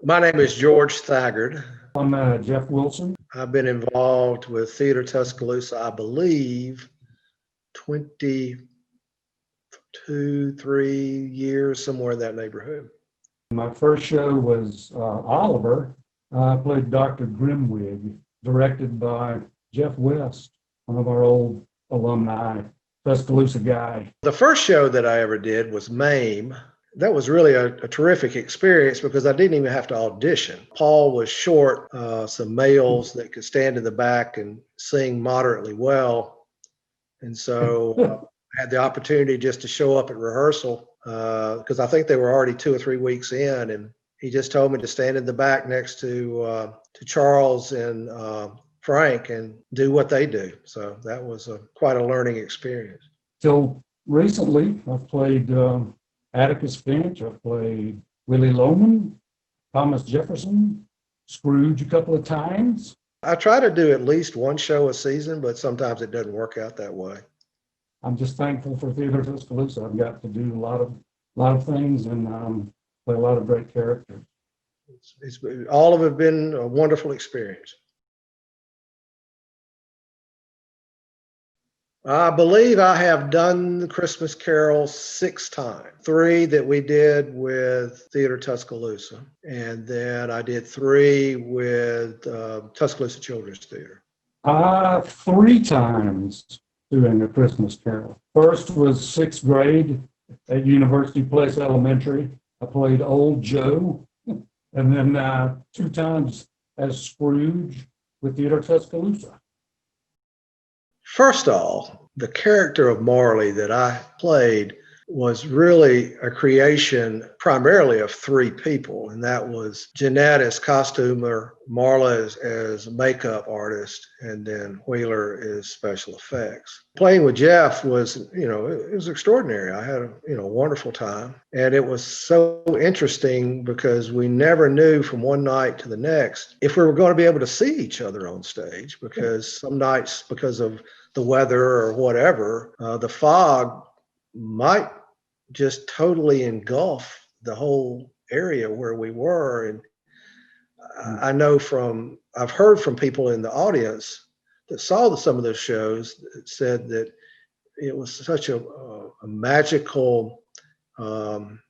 My name is George Thagard. I'm Jeff Wilson. I've been involved with Theatre Tuscaloosa, I believe, 22, 3 years, somewhere in that neighborhood. My first show was Oliver. I played Dr. Grimwig, directed by Jeff West, one of our old alumni, Tuscaloosa guy. The first show that I ever did was MAME. That was really a terrific experience because I didn't even have to audition. Paul was short, some males that could stand in the back and sing moderately well. And so I had the opportunity just to show up at rehearsal because I think they were already 2 or 3 weeks in. And he just told me to stand in the back next to Charles and Frank and do what they do. So that was quite a learning experience. Till recently, I've played Atticus Finch, I've played Willie Loman, Thomas Jefferson, Scrooge a couple of times. I try to do at least one show a season, but sometimes it doesn't work out that way. I'm just thankful for Theatre Tuscaloosa. I've got to do a lot of things and play a lot of great characters. All of it been a wonderful experience. I believe I have done the Christmas Carol 6 times. 3 that we did with Theatre Tuscaloosa, and then I did 3 with Tuscaloosa Children's Theatre. 3 times doing a Christmas Carol. First was 6th grade at University Place Elementary. I played Old Joe, and then 2 times as Scrooge with Theatre Tuscaloosa. First of all, the character of Marley that I played was really a creation primarily of 3 people, and that was Jeanette as costumer, Marla as makeup artist, and then Wheeler is special effects. Playing with Jeff was, it was extraordinary. I had a wonderful time, and it was so interesting because we never knew from one night to the next if we were going to be able to see each other on stage, because some nights, because of the weather or whatever, the fog might just totally engulf the whole area where we were. And I've heard from people in the audience that saw some of those shows that said that it was such a magical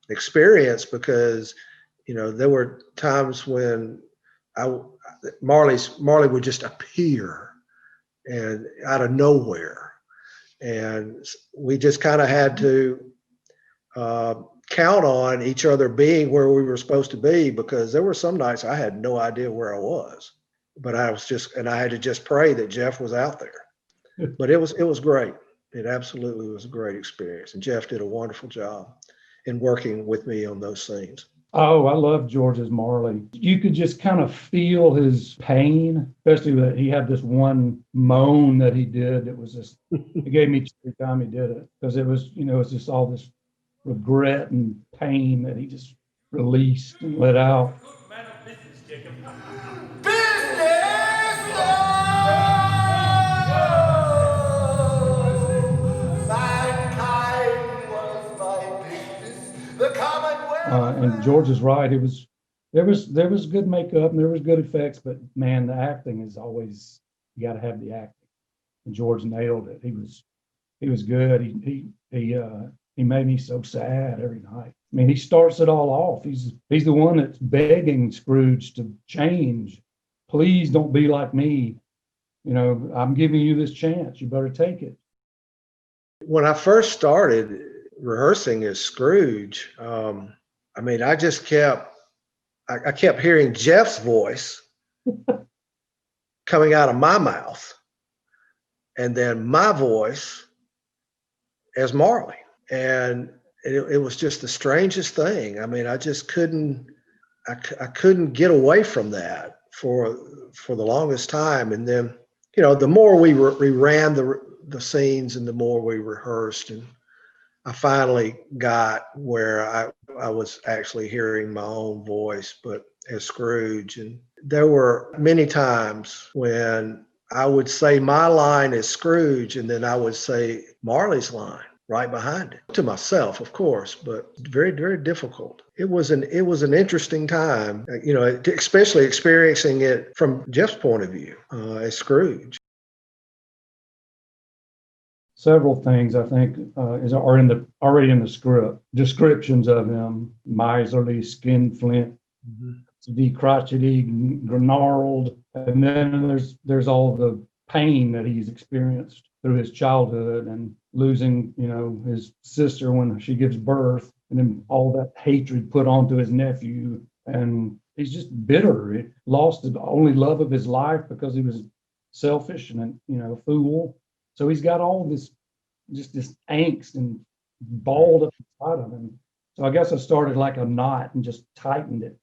experience because, there were times when Marley would just appear and out of nowhere. And we just kind of had to count on each other being where we were supposed to be, because there were some nights I had no idea where I was, but I had to just pray that Jeff was out there. But it was great. It absolutely was a great experience. And Jeff did a wonderful job in working with me on those scenes. Oh, I love George's Marley. You could just kind of feel his pain, especially that he had this one moan that he did that was just, it gave me every time he did it, because it was, it's just all this regret and pain that he just released and let out. And George is right. There was good makeup and there was good effects, but man, the acting is always, you got to have the acting. And George nailed it. He was good. He made me so sad every night. I mean, he starts it all off. He's the one that's begging Scrooge to change. Please don't be like me. I'm giving you this chance. You better take it. When I first started rehearsing as Scrooge, I just kept hearing Jeff's voice coming out of my mouth, and then my voice as Marley. And it was just the strangest thing. I just couldn't get away from that for the longest time. And then, the more we ran the scenes and the more we rehearsed, and I finally got where I was actually hearing my own voice, but as Scrooge. And there were many times when I would say my line as Scrooge, and then I would say Marley's line. right behind it. To myself, of course, but very, very difficult. It was an interesting time, especially experiencing it from Jeff's point of view as Scrooge. Several things I think are already in the script. Descriptions of him: miserly, skinflint, crotchety, gnarled, and then there's all the pain that he's experienced through his childhood and losing, his sister when she gives birth, and then all that hatred put onto his nephew, and he's just bitter. He lost the only love of his life because he was selfish and a fool. So he's got all this, just this angst and balled up inside of him. So I guess I started like a knot and just tightened it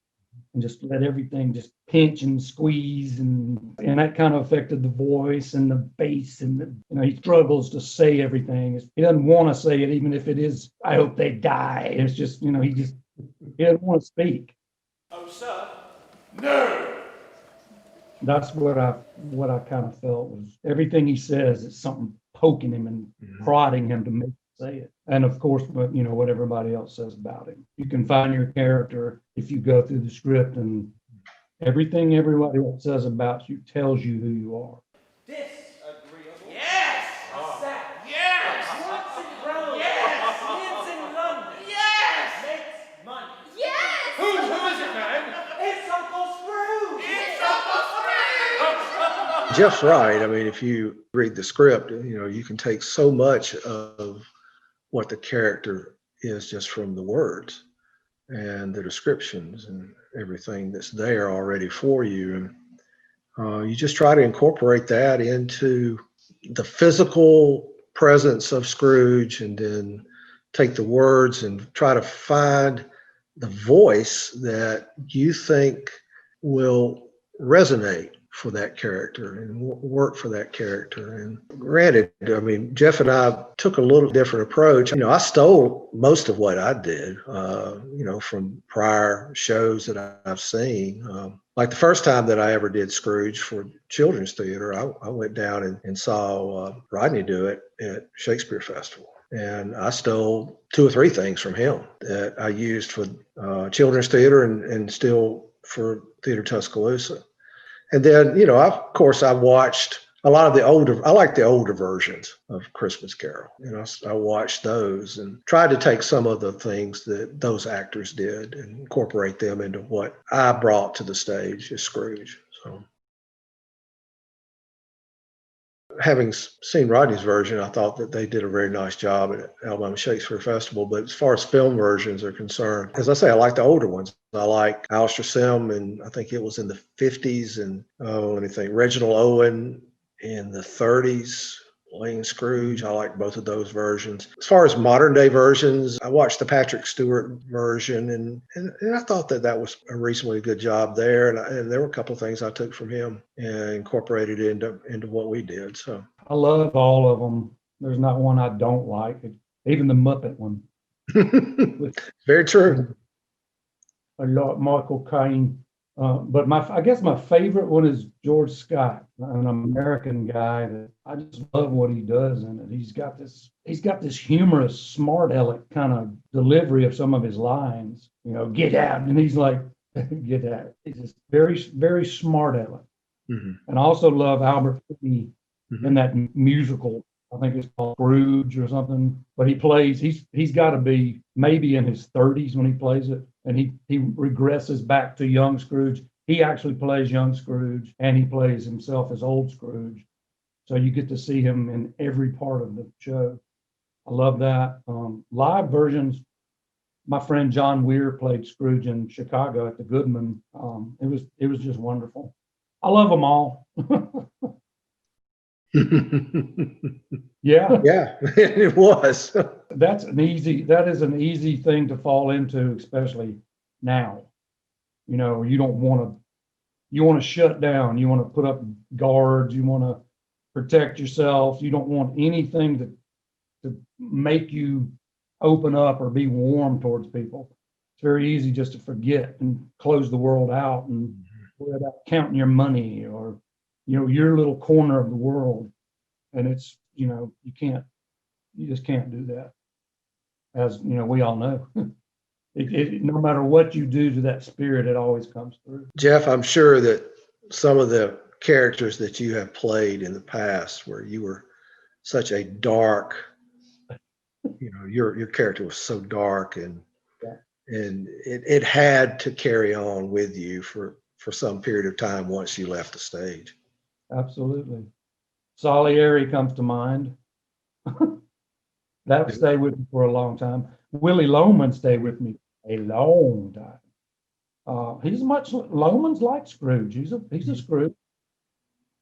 and just let everything just pinch and squeeze, and that kind of affected the voice and the bass, and he struggles to say everything. He doesn't want to say it, even if it is, I hope they die. It's just, he doesn't want to speak. Oh, sir. No. That's what I kind of felt was everything he says is something poking him and prodding him to make him say it. And of course, what everybody else says about him. You can find your character if you go through the script, and everything everybody else says about you tells you who you are. Disagreeable. Yes. Yes. Once in Rome. Yes. Lives in London. Yes. Makes money. Yes! Who is it, man? It's Uncle Scrooge. It's Uncle Scrooge. Jeff's right. I mean, if you read the script, you can take so much of what the character is just from the words and the descriptions and everything that's there already for you. And you just try to incorporate that into the physical presence of Scrooge, and then take the words and try to find the voice that you think will resonate for that character and work for that character. And granted, I mean, Jeff and I took a little different approach. I stole most of what I did, from prior shows that I've seen. Like the first time that I ever did Scrooge for children's theater, I went down and saw Rodney do it at Shakespeare Festival. And I stole 2 or 3 things from him that I used for children's theater and still for Theatre Tuscaloosa. And then, of course, I watched a lot of I like the older versions of Christmas Carol. I watched those and tried to take some of the things that those actors did and incorporate them into what I brought to the stage as Scrooge. So, having seen Rodney's version, I thought that they did a very nice job at Alabama Shakespeare Festival. But as far as film versions are concerned, as I say, I like the older ones. I like Alistair Sim, and I think it was in the 50s, and let me think, Reginald Owen in the 30s, playing Scrooge. I like both of those versions. As far as modern day versions, I watched the Patrick Stewart version, and I thought that was a reasonably good job there. And there were a couple of things I took from him and incorporated into what we did. So I love all of them. There's not one I don't like, even the Muppet one. Very true. I love Michael Caine. But I guess my favorite one is George Scott, an American guy that I just love what he does in it. He's got this humorous, smart aleck kind of delivery of some of his lines. Get out, and he's like, get out. He's just very, very smart aleck. Mm-hmm. And I also love Albert Finney Mm-hmm. in that musical. I think it's called Scrooge or something. But he's got to be maybe in his 30s when he plays it. And he regresses back to young Scrooge. He actually plays young Scrooge, and he plays himself as old Scrooge. So you get to see him in every part of the show. I love that. Live versions, my friend John Weir played Scrooge in Chicago at the Goodman. It was just wonderful. I love them all. Yeah. Yeah, it was. That is an easy thing to fall into, especially now. You want to shut down, you want to put up guards, you want to protect yourself, you don't want anything to make you open up or be warm towards people. It's very easy just to forget and close the world out and worry about counting your money or your little corner of the world. And it's you just can't do that. as you know, we all know. No matter what you do to that spirit, it always comes through. Jeff, I'm sure that some of the characters that you have played in the past where you were such a dark, your character was so dark and it had to carry on with you for some period of time once you left the stage. Absolutely. Salieri comes to mind. That stayed with me for a long time. Willie Loman stayed with me a long time. Loman's like Scrooge. He's a Scrooge.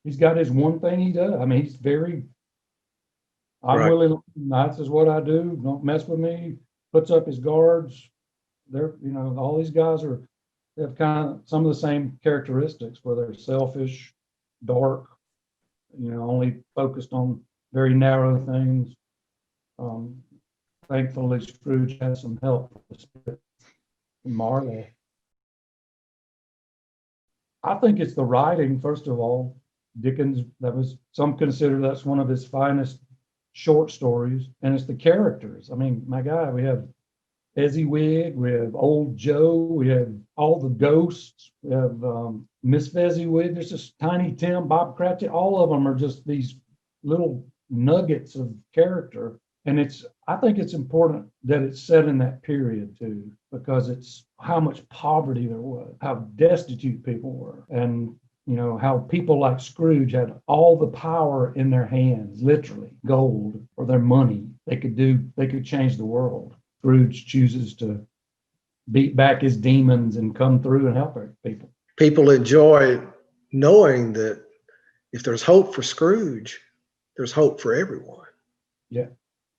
He's got his one thing he does. I mean, he's very, I'm Right. Willie Loman. This is what I do. Don't mess with me. Puts up his guards. They're, all these guys have kind of some of the same characteristics where they're selfish, dark, only focused on very narrow things. Thankfully, Scrooge has some help from the spirit. Marley. I think it's the writing, first of all. Dickens, some consider that's one of his finest short stories, and it's the characters. I mean, my God, we have Fezziwig, we have Old Joe, we have all the ghosts, we have Miss Fezziwig, there's just Tiny Tim, Bob Cratchit, all of them are just these little nuggets of character. And I think it's important that it's set in that period too, because it's how much poverty there was, how destitute people were, and how people like Scrooge had all the power in their hands, literally gold or their money. They could change the world. Scrooge chooses to beat back his demons and come through and help people. People enjoy knowing that if there's hope for Scrooge, there's hope for everyone. Yeah.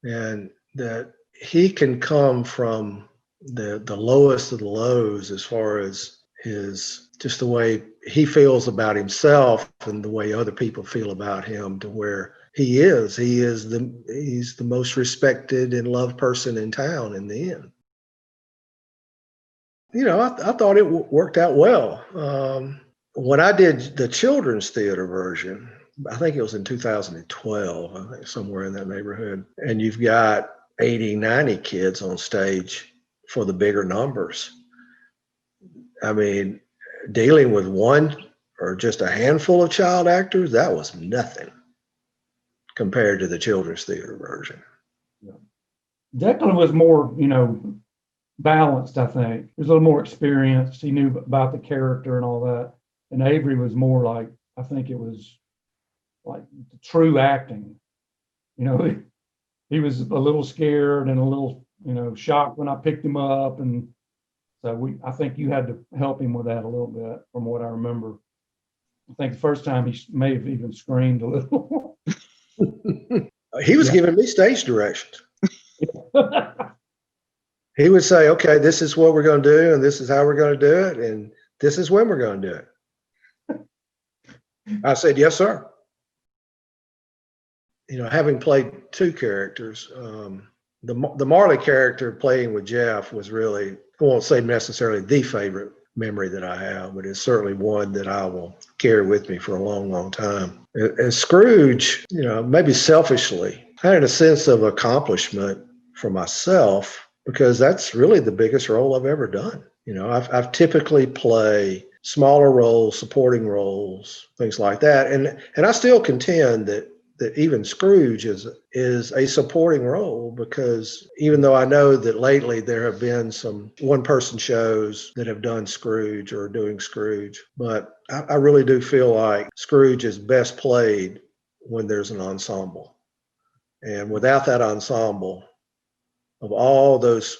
And that he can come from the lowest of the lows as far as just the way he feels about himself and the way other people feel about him, to where he's the most respected and loved person in town in the end. I thought it worked out well. When I did the children's theater version, I think it was in 2012, I think somewhere in that neighborhood, and you've got 80, 90 kids on stage for the bigger numbers. I mean, dealing with one or just a handful of child actors, that was nothing compared to the children's theater version. Yeah. Declan was more, balanced, I think. He was a little more experienced. He knew about the character and all that. And Avery was more like, I think it was like true acting. He was a little scared and a little, shocked when I picked him up. And so I think you had to help him with that a little bit from what I remember. I think the first time he may have even screamed a little. He was giving me stage directions. He would say, okay, this is what we're going to do, and this is how we're going to do it, and this is when we're going to do it. I said, yes, sir. Having played two characters, the Marley character playing with Jeff was really, I won't say necessarily the favorite memory that I have, but it's certainly one that I will carry with me for a long, long time. And Scrooge, maybe selfishly, I had a sense of accomplishment for myself, because that's really the biggest role I've ever done. I've typically play smaller roles, supporting roles, things like that. And I still contend that even Scrooge is a supporting role, because even though I know that lately there have been some one-person shows that have done Scrooge or doing Scrooge, but I really do feel like Scrooge is best played when there's an ensemble. And without that ensemble, of all those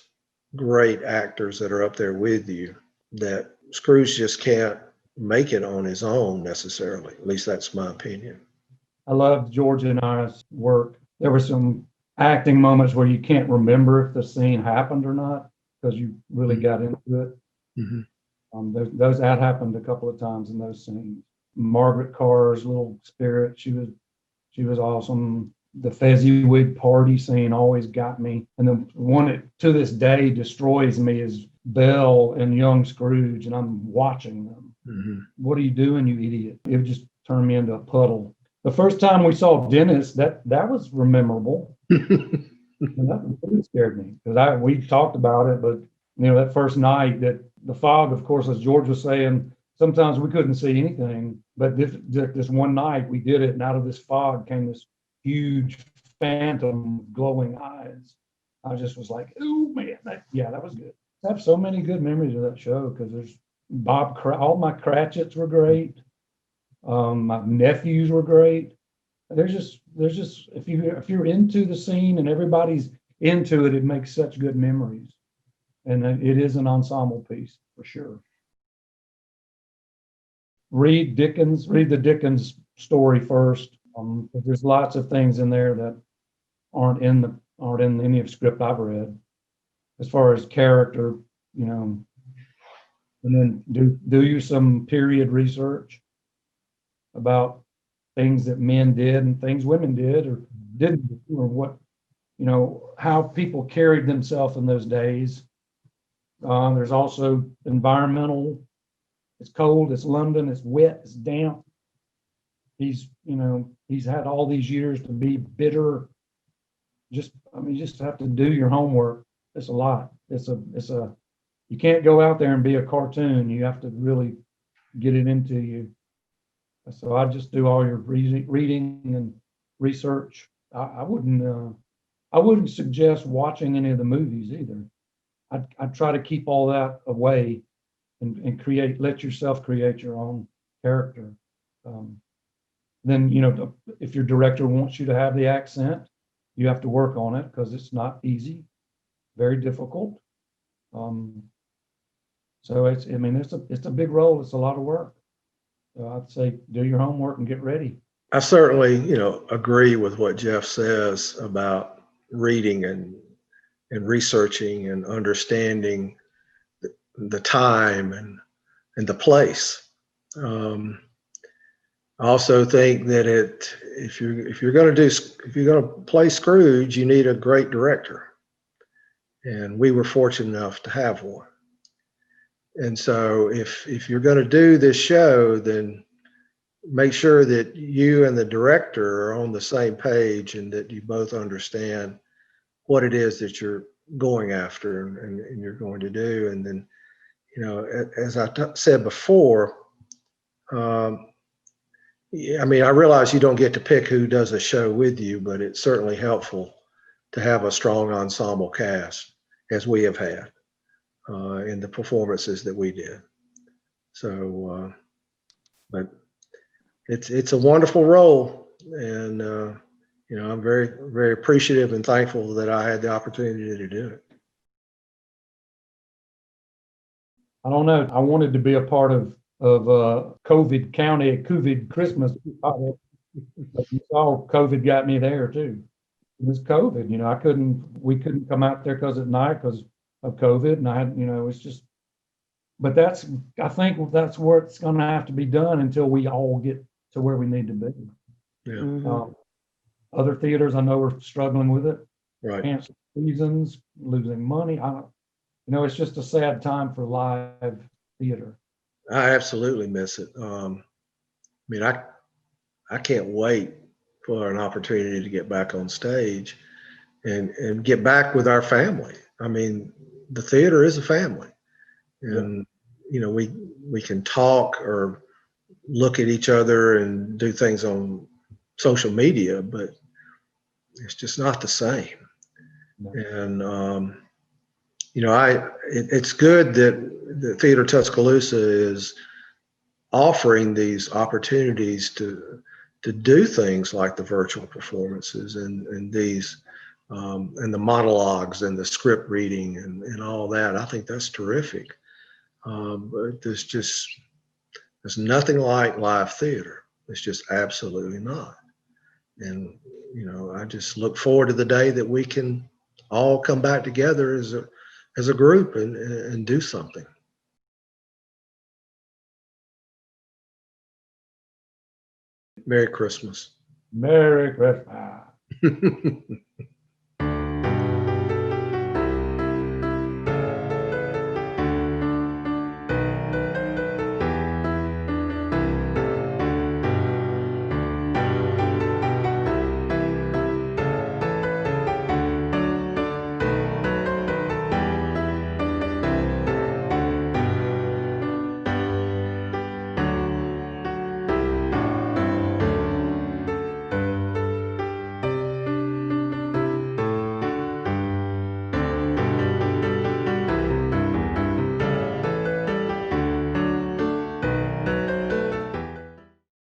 great actors that are up there with you, that Scrooge just can't make it on his own necessarily. At least that's my opinion. I loved George and I's work. There were some acting moments where you can't remember if the scene happened or not, because you really got into it. Mm-hmm. That happened a couple of times in those scenes. Margaret Carr's little spirit, she was awesome. The Fezziwig party scene always got me. And the one that to this day destroys me is Belle and young Scrooge, and I'm watching them. Mm-hmm. What are you doing, you idiot? It would just turn me into a puddle. The first time we saw Dennis, that was memorable. And that really scared me because we talked about it, but that first night, that the fog, of course, as George was saying, sometimes we couldn't see anything. But this one night we did it, and out of this fog came this huge phantom with glowing eyes. I just was like, "Oh man, that was good." I have so many good memories of that show because there's all my Cratchits were great. My nephews were great. There's just if you're into the scene and everybody's into it, it makes such good memories. And it is an ensemble piece for sure. Read the Dickens story first. There's lots of things in there that aren't in any of the script I've read, as far as character, and then do you some period research about things that men did and things women did or didn't do, or what, how people carried themselves in those days. There's also environmental. It's cold, it's London, it's wet, it's damp. He's had all these years to be bitter. Just have to do your homework. It's a lot. You can't go out there and be a cartoon. You have to really get it into you. So I just do all your reading and research. I wouldn't suggest watching any of the movies either. I'd try to keep all that away and let yourself create your own character. Then, if your director wants you to have the accent, you have to work on it because it's not easy, very difficult. So it's a big role. It's a lot of work. I'd say do your homework and get ready. I certainly, agree with what Jeff says about reading and researching and understanding the time and the place. I also think that if you're going to play Scrooge, you need a great director, and we were fortunate enough to have one. And so if you're going to do this show, then make sure that you and the director are on the same page and that you both understand what it is that you're going after and you're going to do. And then, as I said before, I realize you don't get to pick who does a show with you, but it's certainly helpful to have a strong ensemble cast, as we have had in the performances that we did. So, but it's a wonderful role, and I'm very, very appreciative and thankful that I had the opportunity to do it. I don't know. I wanted to be a part of COVID County, COVID Christmas. But you saw COVID got me there too. It was COVID. We couldn't come out there because at night because of COVID, and I had, it's just. But I think that's where it's going to have to be done until we all get to where we need to be. Yeah. Mm-hmm. Other theaters I know are struggling with it. Right. Canceled seasons, losing money. It's just a sad time for live theater. I absolutely miss it. I can't wait for an opportunity to get back on stage and get back with our family. The theater is a family, and we can talk or look at each other and do things on social media, but it's just not the same. No. And it's good that the Theatre Tuscaloosa is offering these opportunities to do things like the virtual performances and these and the monologues and the script reading and all that. I think that's terrific. But there's nothing like live theater. It's just absolutely not. And I just look forward to the day that we can all come back together as a group and do something. Merry Christmas. Merry Christmas.